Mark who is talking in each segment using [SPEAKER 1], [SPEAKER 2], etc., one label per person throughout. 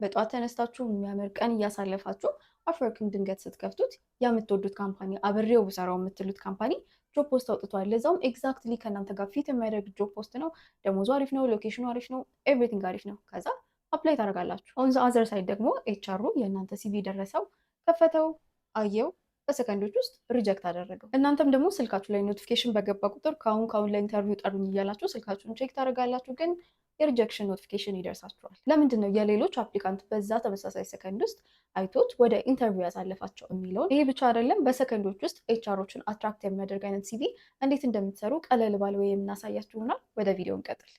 [SPEAKER 1] በጠዋት ተነስታችሁ የሚያምር ቀን እያሳለፋችሁ አፕወርክን ድንገት ስትከፍቱት የምትወዱት ካምፓኒ አብሬው ብሰራው የምትሉት ካምፓኒ ጆብ ፖስት አውጥቷል። ለዛውም ኤግዛክትሊ ከእናንተ ጋር ፊት የሚያደርግ ጆብ ፖስት ነው። ደሞዙ አሪፍ ነው፣ ሎኬሽኑ አሪፍ ነው፣ ኤቭሪቲንግ አሪፍ ነው። ከዛ አፕላይ ታደርጋላችሁ። ኦን ዘ አዘር ሳይድ ደግሞ ኤችአሩ የእናንተ ሲቪ ደረሰው፣ ከፈተው፣ አየው፣ በሰከንዶች ውስጥ ሪጀክት አደረገው። እናንተም ደግሞ ስልካችሁ ላይ ኖቲፊኬሽን በገባ ቁጥር ከአሁን ለኢንተርቪው ጠሩኝ እያላችሁ ስልካችሁን ቼክ ታደርጋላችሁ። ግን የሪጀክሽን ኖቲፊኬሽን ይደርሳችኋል። ለምንድን ነው የሌሎች አፕሊካንት በዛ ተመሳሳይ ሰከንድ ውስጥ አይቶት ወደ ኢንተርቪው ያሳለፋቸው የሚለውን። ይሄ ብቻ አይደለም፣ በሰከንዶች ውስጥ ኤችአሮችን አትራክት የሚያደርግ አይነት ሲቪ እንዴት እንደምትሰሩ ቀለል ባለ ወይ የምናሳያችሁ ይሆናል። ወደ ቪዲዮ እንቀጥል።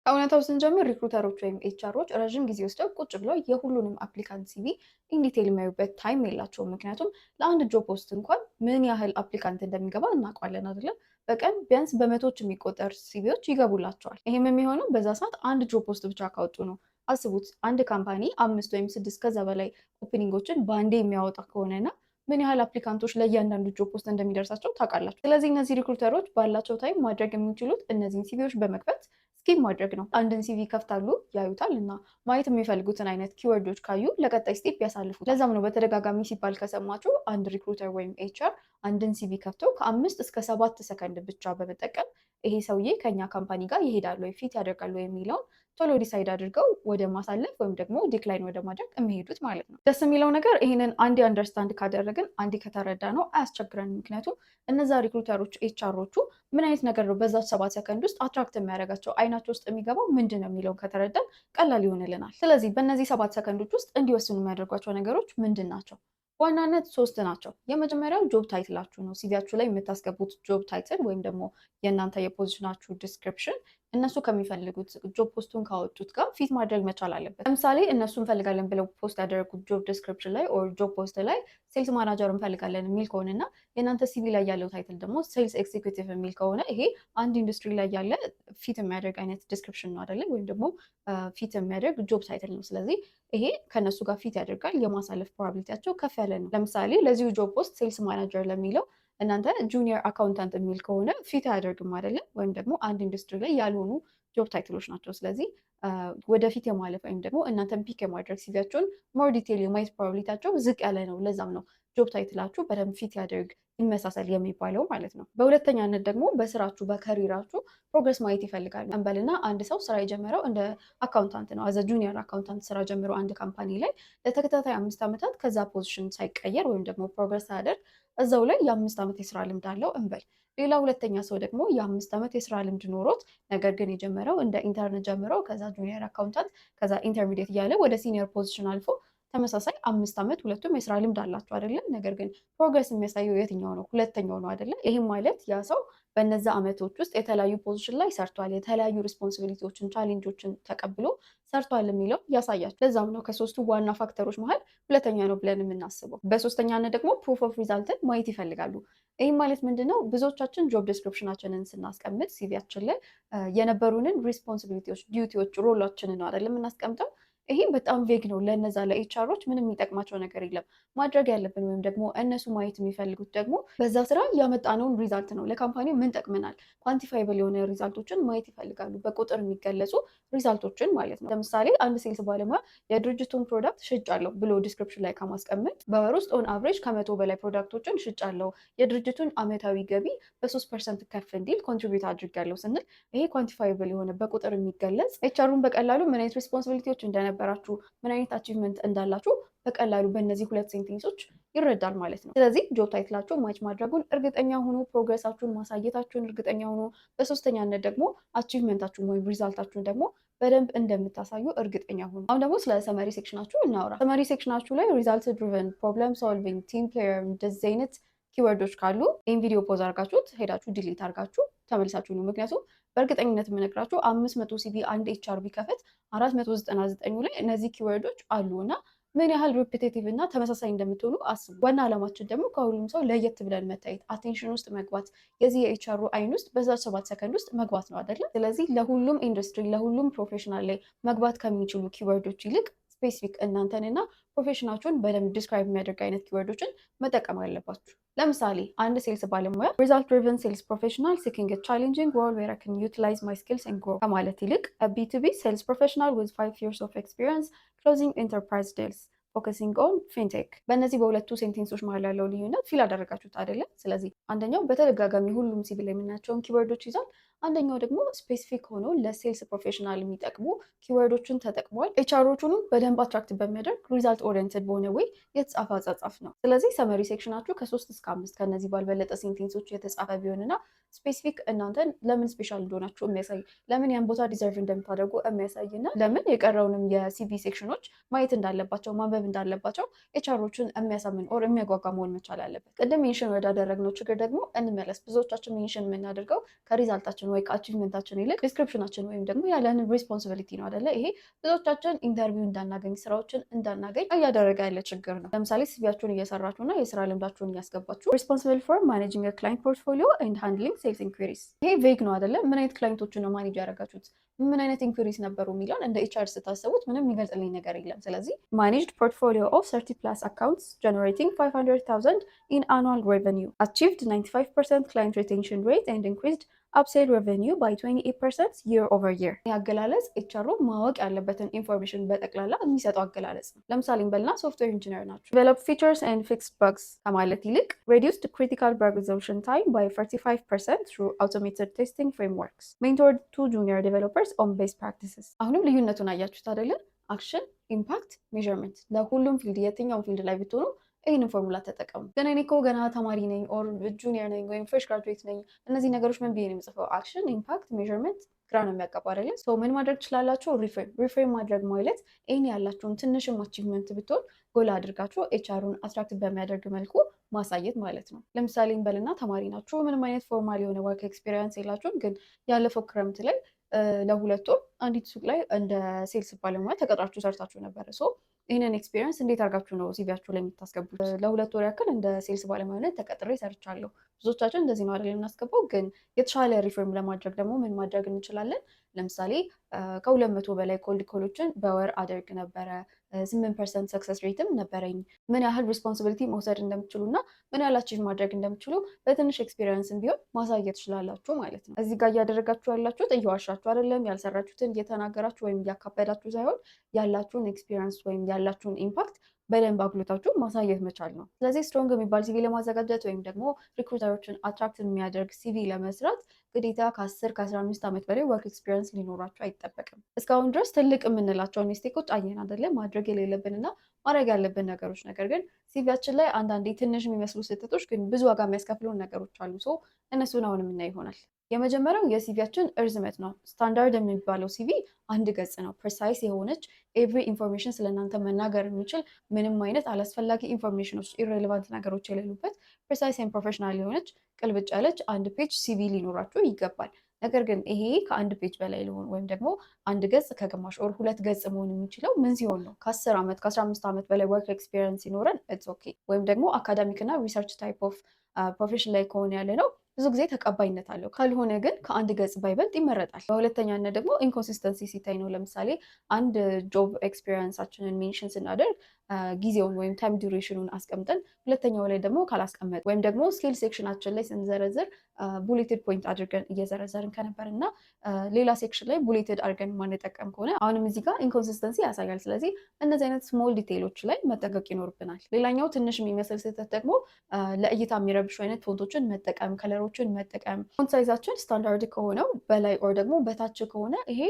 [SPEAKER 1] ከእውነታው ስንጀምር ሪክሩተሮች ወይም ኤችአሮች ረዥም ጊዜ ወስደው ቁጭ ብለው የሁሉንም አፕሊካንት ሲቪ ኢንዲቴል የሚያዩበት ታይም የላቸውም። ምክንያቱም ለአንድ ጆብ ፖስት እንኳን ምን ያህል አፕሊካንት እንደሚገባ እናውቃለን አይደለም? በቀን ቢያንስ በመቶዎች የሚቆጠር ሲቪዎች ይገቡላቸዋል። ይህም የሚሆነው በዛ ሰዓት አንድ ጆብ ፖስት ብቻ ካወጡ ነው። አስቡት፣ አንድ ካምፓኒ 5 ወይም 6 ከዛ በላይ ኦፕኒንጎችን በአንዴ የሚያወጣ ከሆነና ምን ያህል አፕሊካንቶች ለእያንዳንዱ ጆብ ፖስት እንደሚደርሳቸው ታውቃላችሁ። ስለዚህ እነዚህ ሪክሩተሮች ባላቸው ታይም ማድረግ የሚችሉት እነዚህን ሲቪዎች በመክፈት ስኪም ማድረግ ነው። አንድን ሲቪ ከፍታሉ፣ ያዩታል እና ማየት የሚፈልጉትን አይነት ኪወርዶች ካዩ ለቀጣይ ስቴፕ ያሳልፉት። ለዛም ነው በተደጋጋሚ ሲባል ከሰማችሁ አንድ ሪክሩተር ወይም ኤችአር አንድን ሲቪ ከፍቶ ከ5 እስከ 7 ሰከንድ ብቻ በመጠቀም ይሄ ሰውዬ ከኛ ካምፓኒ ጋር ይሄዳሉ ወይ ፊት ያደርጋሉ የሚለውን ቶሎ ዲሳይድ አድርገው ወደ ማሳለፍ ወይም ደግሞ ዲክላይን ወደ ማድረግ የሚሄዱት ማለት ነው። ደስ የሚለው ነገር ይህንን አንዴ አንደርስታንድ ካደረግን አንዴ ከተረዳ ነው አያስቸግረን። ምክንያቱም እነዛ ሪክሩተሮች ኤችአሮቹ ምን አይነት ነገር ነው በዛች 7 ሰከንድ ውስጥ አትራክት የሚያደርጋቸው አይናቸው ውስጥ የሚገባው ምንድን ነው የሚለውን ከተረዳን ቀላል ይሆንልናል። ስለዚህ በእነዚህ 7 ሰከንዶች ውስጥ እንዲወስኑ የሚያደርጓቸው ነገሮች ምንድን ናቸው? ዋናነት 3 ናቸው። የመጀመሪያው ጆብ ታይትላችሁ ነው። ሲቪያችሁ ላይ የምታስገቡት ጆብ ታይትል ወይም ደግሞ የእናንተ የፖዚሽናችሁ ዲስክሪፕሽን እነሱ ከሚፈልጉት ጆብ ፖስቱን ካወጡት ጋር ፊት ማድረግ መቻል አለበት። ለምሳሌ እነሱ እንፈልጋለን ብለው ፖስት ያደረጉት ጆብ ዲስክሪፕሽን ላይ ኦር ጆብ ፖስት ላይ ሴልስ ማናጀር እንፈልጋለን የሚል ከሆነና የእናንተ ሲቪ ላይ ያለው ታይትል ደግሞ ሴልስ ኤክዚኪዩቲቭ የሚል ከሆነ ይሄ አንድ ኢንዱስትሪ ላይ ያለ ፊት የሚያደርግ አይነት ዲስክሪፕሽን ነው አይደለ? ወይም ደግሞ ፊት የሚያደርግ ጆብ ታይትል ነው። ስለዚህ ይሄ ከነሱ ጋር ፊት ያደርጋል፣ የማሳለፍ ፕሮባቢሊቲያቸው ከፍ ያለ ነው። ለምሳሌ ለዚሁ ጆብ ፖስት ሴልስ ማናጀር ለሚለው እናንተ ጁኒየር አካውንታንት የሚል ከሆነ ፊት አያደርግም አይደለም? ወይም ደግሞ አንድ ኢንዱስትሪ ላይ ያልሆኑ ጆብ ታይትሎች ናቸው። ስለዚህ ወደፊት የማለፍ ወይም ደግሞ እናንተን ፒክ የማድረግ ሲቪያቸውን ሞር ዲቴል የማየት ፕሮባቢሊቲያቸው ዝቅ ያለ ነው። ለዛም ነው ጆብ ታይትላችሁ በደንብ ፊት ያደርግ ይመሳሰል የሚባለው ማለት ነው። በሁለተኛነት ደግሞ በስራችሁ በከሪራችሁ ፕሮግረስ ማየት ይፈልጋሉ። እንበልና አንድ ሰው ስራ የጀመረው እንደ አካውንታንት ነው። አዘ ጁኒየር አካውንታንት ስራ ጀምሮ አንድ ካምፓኒ ላይ ለተከታታይ 5 ዓመታት ከዛ ፖዚሽን ሳይቀየር ወይም ደግሞ ፕሮግረስ ሳያደርግ እዛው ላይ የ5 ዓመት የስራ ልምድ አለው እንበል። ሌላ ሁለተኛ ሰው ደግሞ የ5 ዓመት የስራ ልምድ ኖሮት ነገር ግን የጀመረው እንደ ኢንተርን ጀምሮ ከዛ ጁኒየር አካውንታንት ከዛ ኢንተርሚዲየት እያለ ወደ ሲኒየር ፖዚሽን አልፎ ተመሳሳይ 5 ዓመት ሁለቱም የስራ ልምድ አላቸው አይደለም። ነገር ግን ፕሮግረስ የሚያሳየው የትኛው ነው? ሁለተኛው ነው አይደለም። ይህም ማለት ያ ሰው በነዛ አመቶች ውስጥ የተለያዩ ፖዚሽን ላይ ሰርቷል፣ የተለያዩ ሪስፖንሲቢሊቲዎችን ቻሌንጆችን ተቀብሎ ሰርቷል የሚለው ያሳያቸው። ለዛም ነው ከሶስቱ ዋና ፋክተሮች መሀል ሁለተኛ ነው ብለን የምናስበው። በሶስተኛነት ደግሞ ፕሩፍ ኦፍ ሪዛልትን ማየት ይፈልጋሉ። ይህም ማለት ምንድን ነው? ብዙዎቻችን ጆብ ዲስክሪፕሽናችንን ስናስቀምጥ ሲቪያችን ላይ የነበሩንን ሪስፖንሲቢሊቲዎች፣ ዲዩቲዎች፣ ሮላችንን ነው አይደለም የምናስቀምጠው። ይሄ በጣም ቬግ ነው። ለነዛ ለኤችአሮች ምንም የሚጠቅማቸው ነገር የለም። ማድረግ ያለብን ወይም ደግሞ እነሱ ማየት የሚፈልጉት ደግሞ በዛ ስራ ያመጣነውን ሪዛልት ነው። ለካምፓኒው ምን ጠቅመናል፣ ኳንቲፋይብል የሆነ ሪዛልቶችን ማየት ይፈልጋሉ። በቁጥር የሚገለጹ ሪዛልቶችን ማለት ነው። ለምሳሌ አንድ ሴልስ ባለሙያ የድርጅቱን ፕሮዳክት ሽጫለሁ ብሎ ዲስክሪፕሽን ላይ ከማስቀመጥ በወር ውስጥ ኦን አቨሬጅ ከ100 በላይ ፕሮዳክቶችን ሽጫለሁ፣ የድርጅቱን አመታዊ ገቢ በ3% ከፍ እንዲል ኮንትሪቢዩት አድርጋለሁ ስንል ይሄ ኳንቲፋይብል የሆነ በቁጥር የሚገለጽ ኤችአሩን በቀላሉ ምን አይነት ሪስፖንሲቢሊቲዎች እንደነበራችሁ ምን አይነት አቺቭመንት እንዳላችሁ በቀላሉ በእነዚህ 2 ሴንቴንሶች ይረዳል ማለት ነው። ስለዚህ ጆብ ታይትላችሁ ማች ማድረጉን እርግጠኛ ሁኑ፣ ፕሮግረሳችሁን ማሳየታችሁን እርግጠኛ ሁኑ። በሶስተኛነት ደግሞ አቺቭመንታችሁን ወይም ሪዛልታችሁን ደግሞ በደንብ እንደምታሳዩ እርግጠኛ ሁኑ። አሁን ደግሞ ስለ ሰመሪ ሴክሽናችሁ እናውራ። ሰመሪ ሴክሽናችሁ ላይ ሪዛልት ድሪቨን፣ ፕሮብለም ሶልቪንግ፣ ቲም ፕሌየር እንደዚህ አይነት ኪወርዶች ካሉ ይህን ቪዲዮ ፖዝ አድርጋችሁት ሄዳችሁ ዲሊት አድርጋችሁ ተመልሳችሁ ነው። ምክንያቱም በእርግጠኝነት የምነግራችሁ 500 ሲቪ አንድ ኤችአር ቢከፍት 499 ላይ እነዚህ ኪወርዶች አሉ እና ምን ያህል ሪፒቴቲቭ እና ተመሳሳይ እንደምትሆኑ አስቡ። ዋና ዓላማችን ደግሞ ከሁሉም ሰው ለየት ብለን መታየት፣ አቴንሽን ውስጥ መግባት፣ የዚህ የኤችአሩ አይን ውስጥ በዛ 7 ሰከንድ ውስጥ መግባት ነው አይደለም። ስለዚህ ለሁሉም ኢንዱስትሪ ለሁሉም ፕሮፌሽናል ላይ መግባት ከሚችሉ ኪወርዶች ይልቅ ስፔሲፊክ እናንተንና ፕሮፌሽናችሁን በደንብ ዲስክራይብ የሚያደርግ አይነት ኪወርዶችን መጠቀም አለባችሁ። ለምሳሌ አንድ ሴልስ ባለሙያ ሪዛልት ድሪቨን ሴልስ ፕሮፌሽናል ሲኪንግ ቻሌንጂንግ ሮል ዌር አይ ካን ዩቲላይዝ ማይ ስኪልስ ኤንድ ግሮ ከማለት ይልቅ ቢ2ቢ ሴልስ ፕሮፌሽናል ዊዝ 5 years ኦፍ ኤክስፒሪየንስ ክሎዚንግ ኢንተርፕራይዝ ዲልስ ፎከሲንግ ኦን ፊንቴክ። በእነዚህ በሁለቱ ሴንቴንሶች መሀል ያለው ልዩነት ፊል አደረጋችሁት አይደለም? ስለዚህ አንደኛው በተደጋጋሚ ሁሉም ሲቪል ላይ የምናያቸውን ኪወርዶች ይዟል። አንደኛው ደግሞ ስፔሲፊክ ሆኖ ለሴልስ ፕሮፌሽናል የሚጠቅሙ ኪወርዶችን ተጠቅሟል። ኤችአሮቹንም በደንብ አትራክት በሚያደርግ ሪዛልት ኦሪየንትድ በሆነ ወይ የተጻፈ አጻጻፍ ነው። ስለዚህ ሰመሪ ሴክሽናችሁ ከ3 እስከ 5 ከነዚህ ባልበለጠ ሴንቴንሶች የተጻፈ ቢሆንና ስፔሲፊክ እናንተን ለምን ስፔሻል እንደሆናችሁ የሚያሳይ ለምን ያን ቦታ ዲዘርቭ እንደምታደርጉ የሚያሳይና ለምን የቀረውንም የሲቪ ሴክሽኖች ማየት እንዳለባቸው ማንበብ እንዳለባቸው ኤችአሮችን የሚያሳምን ኦር የሚያጓጓ መሆን መቻል አለበት። ቅድም ሜንሽን ወዳደረግነው ችግር ደግሞ እንመለስ። ብዙዎቻችን ሜንሽን የምናደርገው ከሪዛልታችን ወይ ከአቺቭመንታችን ይልቅ ዲስክሪፕሽናችን ወይም ደግሞ ያለንን ሪስፖንሲቢሊቲ ነው አይደለ? ይሄ ብዙዎቻችን ኢንተርቪው እንዳናገኝ ስራዎችን እንዳናገኝ እያደረገ ያለ ችግር ነው። ለምሳሌ ሲቪያችሁን እየሰራችሁ እና የስራ ልምዳችሁን እያስገባችሁ ሪስፖንሲብል ፎር ማኔጂንግ ክላይንት ፖርትፎሊዮ ኤንድ ሃንድሊንግ ሴልስ ኢንኩሪስ። ይሄ ቬግ ነው አይደለ? ምን አይነት ክላይንቶችን ነው ማኔጅ ያደረጋችሁት? ምን አይነት ኢንኩሪስ ነበሩ የሚለውን እንደ ኤችአር ስታስቡት ምንም የሚገልጽልኝ ነገር የለም። ስለዚህ ማኔጅድ ፖርትፎሊዮ ኦፍ 30 ፕላስ አካውንትስ ጀነሬቲንግ 500,000 ኢን አኑዋል ሬቨኒው አቺቭድ 95% ክላይንት ሪቴንሽን ሬት ኤንድ ኢንክሪዝድ upsell revenue by 28% year over year። ያገላለጽ ኤችአሩ ማወቅ ያለበትን ኢንፎርሜሽን በጠቅላላ የሚሰጠው አገላለጽ ነው። ለምሳሌ እንበልና ሶፍትዌር ኢንጂነር ናቸው። develop features and fix bugs ከማለት ይልቅ reduced critical bug resolution time by 35% through automated testing frameworks mentored to junior developers on best practices። አሁንም ልዩነቱን አያችሁት አይደለ? አክሽን፣ ኢምፓክት፣ ሜዠርመንት ለሁሉም ፊልድ የትኛውም ፊልድ ላይ ብትሆኑ ይህንን ፎርሙላ ተጠቀሙ። ግን እኔ እኮ ገና ተማሪ ነኝ ኦር ጁኒየር ነኝ ወይም ፍሬሽ ግራጁዌት ነኝ፣ እነዚህ ነገሮች ምን ብዬ ነው የምጽፈው? አክሽን፣ ኢምፓክት፣ ሜዠርመንት ግራ ነው የሚያጋባ አይደለ? ምን ማድረግ ትችላላችሁ? ሪፍሬም ማድረግ ማለት ይህን ያላችሁን ትንሽም አቺቭመንት ብትሆን ጎላ አድርጋችሁ ኤችአሩን አትራክት በሚያደርግ መልኩ ማሳየት ማለት ነው። ለምሳሌ እንበልና ተማሪ ናችሁ፣ ምንም አይነት ፎርማል የሆነ ወርክ ኤክስፒሪየንስ የላችሁም። ግን ያለፈው ክረምት ላይ ለሁለት ወር አንዲት ሱቅ ላይ እንደ ሴልስ ባለሙያ ተቀጥራችሁ ሰርታችሁ ነበረ። ይህንን ኤክስፒሪየንስ እንዴት አድርጋችሁ ነው ሲቪያችሁ ላይ የምታስገቡት? ለሁለት ወር ያክል እንደ ሴልስ ባለሙያነት ተቀጥሬ ሰርቻለሁ። ብዙዎቻችን እንደዚህ ነው አይደል የምናስገባው። ግን የተሻለ ሪፎርም ለማድረግ ደግሞ ምን ማድረግ እንችላለን? ለምሳሌ ከ200 በላይ ኮልድ ኮሎችን በወር አደርግ ነበረ። 8% ሰክሰስ ሬትም ነበረኝ። ምን ያህል ሪስፖንሲቢሊቲ መውሰድ እንደምችሉ እና ምን ያህል አቺቭ ማድረግ እንደምችሉ በትንሽ ኤክስፒሪየንስም ቢሆን ማሳየት ትችላላችሁ ማለት ነው። እዚህ ጋር እያደረጋችሁ ያላችሁት እየዋሻችሁ አይደለም፣ ያልሰራችሁትን እየተናገራችሁ ወይም እያካበዳችሁ ሳይሆን ያላችሁን ኤክስፒሪየንስ ወይም ያላችሁን ኢምፓክት በደንብ አጉልታችሁ ማሳየት መቻል ነው። ስለዚህ ስትሮንግ የሚባል ሲቪ ለማዘጋጀት ወይም ደግሞ ሪክሩተሮችን አትራክት የሚያደርግ ሲቪ ለመስራት ግዴታ ከ10 ከ15 ዓመት በላይ ወርክ ኤክስፒሪየንስ ሊኖራቸው አይጠበቅም። እስካሁን ድረስ ትልቅ የምንላቸውን ሚስቴኮች አየን አይደለ? ማድረግ የሌለብንና ማድረግ ያለብን ነገሮች። ነገር ግን ሲቪያችን ላይ አንዳንዴ ትንሽ የሚመስሉ ስህተቶች ግን ብዙ ዋጋ የሚያስከፍሉን ነገሮች አሉ። እነሱን አሁን የምናይ ይሆናል። የመጀመሪያው የሲቪያችን እርዝመት ነው። ስታንዳርድ የሚባለው ሲቪ አንድ ገጽ ነው። ፕሬሳይስ የሆነች ኤቭሪ ኢንፎርሜሽን ስለእናንተ መናገር የሚችል ምንም አይነት አላስፈላጊ ኢንፎርሜሽኖች፣ ኢሬሌቫንት ነገሮች የሌሉበት ፕሬሳይስ ኤንድ ፕሮፌሽናል የሆነች ቅልብጭ ያለች አንድ ፔጅ ሲቪ ሊኖራችሁ ይገባል። ነገር ግን ይሄ ከአንድ ፔጅ በላይ ሊሆን ወይም ደግሞ አንድ ገጽ ከግማሽ ኦር 2 ገጽ መሆን የሚችለው ምን ሲሆን ነው? ከ10 ዓመት ከ15 ዓመት በላይ ወርክ ኤክስፒሪየንስ ሲኖረን ኢትስ ኦኬ። ወይም ደግሞ አካዳሚክ እና ሪሰርች ታይፕ ኦፍ ፕሮፌሽን ላይ ከሆነ ያለ ነው ብዙ ጊዜ ተቀባይነት አለው። ካልሆነ ግን ከአንድ ገጽ ባይበልጥ ይመረጣል። በሁለተኛነት ደግሞ ኢንኮንሲስተንሲ ሲታይ ነው። ለምሳሌ አንድ ጆብ ኤክስፒሪየንሳችንን ሜንሽን ስናደርግ ጊዜውን ወይም ታይም ዱሬሽኑን አስቀምጠን ሁለተኛው ላይ ደግሞ ካላስቀመጥ ወይም ደግሞ ስኪል ሴክሽናችን ላይ ስንዘረዝር ቡሌትድ ፖይንት አድርገን እየዘረዘርን ከነበር እና ሌላ ሴክሽን ላይ ቡሌትድ አድርገን ማንጠቀም ከሆነ አሁንም እዚህ ጋር ኢንኮንሲስተንሲ ያሳያል። ስለዚህ እነዚህ አይነት ስሞል ዲቴይሎች ላይ መጠንቀቅ ይኖርብናል። ሌላኛው ትንሽ የሚመስል ስህተት ደግሞ ለእይታ የሚረብሹ አይነት ፎንቶችን መጠቀም፣ ከለሮችን መጠቀም። ፎንት ሳይዛችን ስታንዳርድ ከሆነው በላይ ኦር ደግሞ በታች ከሆነ ይሄ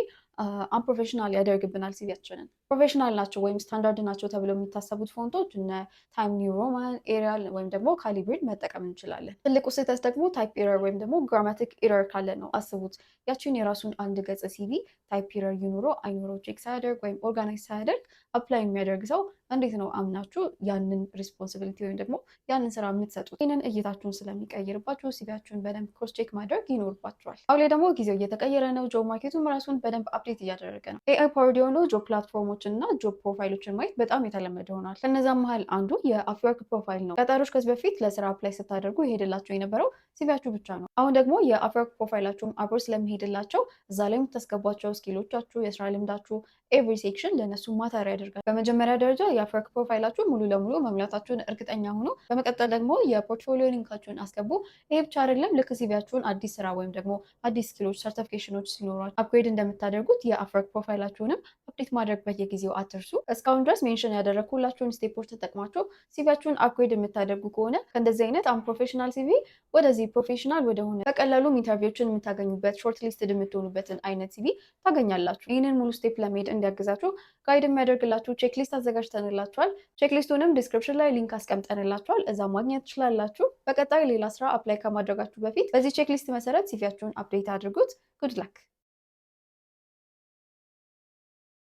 [SPEAKER 1] አንፕሮፌሽናል ያደርግብናል ሲቪያችንን። ፕሮፌሽናል ናቸው ወይም ስታንዳርድ ናቸው ተብለው የሚታሰቡት ፎንቶች እነ ታይም ኒው ሮማን፣ ኤሪያል ወይም ደግሞ ካሊብሬት መጠቀም እንችላለን። ትልቁ ስህተት ደግሞ ታይፕ ኤረር ወይም ደግሞ ግራማቲክ ኤረር ካለ ነው። አስቡት ያችን የራሱን አንድ ገጽ ሲቪ ታይፕ ኤረር ይኑሮ አይኑሮ ቼክ ሳያደርግ ወይም ኦርጋናይዝ ሳያደርግ አፕላይ የሚያደርግ ሰው እንዴት ነው አምናችሁ ያንን ሪስፖንሲቢሊቲ ወይም ደግሞ ያንን ስራ የምትሰጡት? ይህንን እይታችሁን ስለሚቀይርባችሁ ሲቪያችሁን በደንብ ክሮስ ቼክ ማድረግ ይኖርባችኋል። አሁን ላይ ደግሞ ጊዜው እየተቀየረ ነው። ጆብ ማርኬቱም ራሱን በደንብ አፕዴት እያደረገ ነው። ኤአይ ፓወርድ የሆኑ ጆብ ፕላትፎርሞችን እና ጆብ ፕሮፋይሎችን ማየት በጣም የተለመደ ሆኗል። ከነዛም መሀል አንዱ የአፕወርክ ፕሮፋይል ነው። ቀጣሪዎች ከዚህ በፊት ለስራ አፕላይ ስታደርጉ ይሄድላቸው የነበረው ሲቪያችሁ ብቻ ነው። አሁን ደግሞ የአፕወርክ ፕሮፋይላችሁም አብሮ ስለሚሄድላቸው እዛ ላይ የምታስገቧቸው ስኪሎቻችሁ፣ የስራ ልምዳችሁ ኤቭሪ ሴክሽን ለእነሱ ማተር ያደርጋል። በመጀመሪያ ደረጃ የአፕወርክ ፕሮፋይላችሁ ሙሉ ለሙሉ መሙላታችሁን እርግጠኛ ሆኖ በመቀጠል ደግሞ የፖርትፎሊዮ ሊንካችሁን አስገቡ። ይሄ ብቻ አይደለም፣ ልክ ሲቪያችሁን አዲስ ስራ ወይም ደግሞ አዲስ ስኪሎች፣ ሰርቲፊኬሽኖች ሲኖሯችሁ አፕግሬድ እንደምታደርጉት የአፕወርክ ፕሮፋይላችሁንም አፕዴት ማድረግ በየጊዜው አትርሱ። እስካሁን ድረስ ሜንሽን ያደረግኩላችሁን ስቴፖች ተጠቅማችሁ ሲቪያችሁን አፕግሬድ የምታደርጉ ከሆነ ከእንደዚህ አይነት አንፕሮፌሽናል ሲቪ ወደዚህ ፕሮፌሽናል ወደሆነ በቀላሉም ኢንተርቪዎችን የምታገኙበት ሾርት ሊስትድ የምትሆኑበትን አይነት ሲቪ ታገኛላችሁ። ይህንን ሙሉ ስቴፕ ለመሄድ እንዲያግዛችሁ ጋይድ የሚያደርግላችሁ ቼክሊስት አዘጋጅተንላችኋል። ቼክሊስቱንም ዲስክሪፕሽን ላይ ሊንክ አስቀምጠንላችኋል፣ እዛ ማግኘት ትችላላችሁ። በቀጣይ ሌላ ስራ አፕላይ ከማድረጋችሁ በፊት በዚህ ቼክሊስት መሰረት ሲቪያችሁን አፕዴት አድርጉት። ጉድ ላክ